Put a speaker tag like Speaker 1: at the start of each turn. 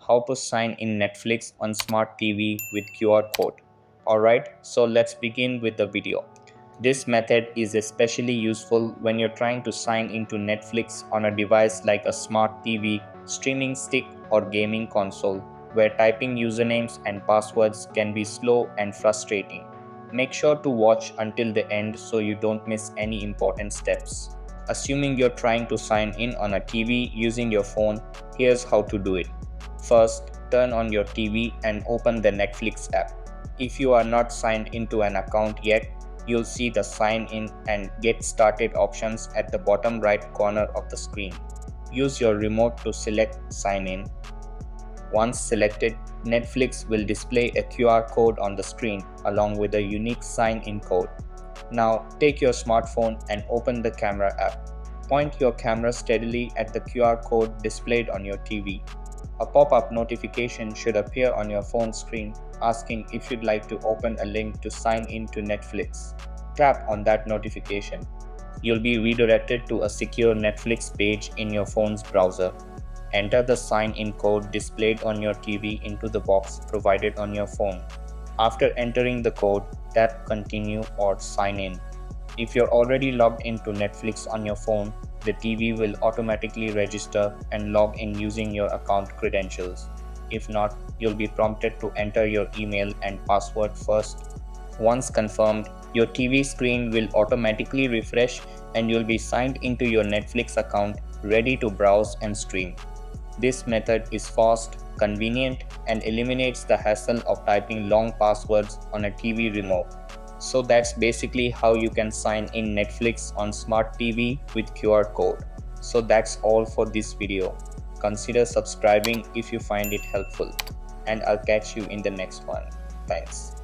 Speaker 1: how to sign in Netflix on smart TV with QR code. Alright, so let's begin with the video. This method is especially useful when you're trying to sign into Netflix on a device like a smart TV, streaming stick, or gaming console, where typing usernames and passwords can be slow and frustrating. Make sure to watch until the end so you don't miss any important steps. Assuming you're trying to sign in on a TV using your phone, here's how to do it. First, turn on your TV and open the Netflix app. If you are not signed into an account yet, you'll see the sign in and get started options at the bottom right corner of the screen. Use your remote to select sign in. Once selected, Netflix will display a QR code on the screen along with a unique sign in code. Now take your smartphone and open the camera app. Point your camera steadily at the QR code displayed on your TV. A pop-up notification should appear on your phone screen asking if you'd like to open a link to sign in to Netflix. Tap on that notification. You'll be redirected to a secure Netflix page in your phone's browser. Enter the sign-in code displayed on your TV into the box provided on your phone. After entering the code, tap Continue or Sign In. If you're already logged into Netflix on your phone, the TV will automatically register and log in using your account credentials. If not, you'll be prompted to enter your email and password first. Once confirmed, your TV screen will automatically refresh and you'll be signed into your Netflix account, ready to browse and stream. This method is fast, convenient, and eliminates the hassle of typing long passwords on a TV remote. So that's basically how you can sign in Netflix on smart TV with QR code. So that's all for this video. Consider subscribing if you find it helpful, and I'll catch you in the next one. Thanks.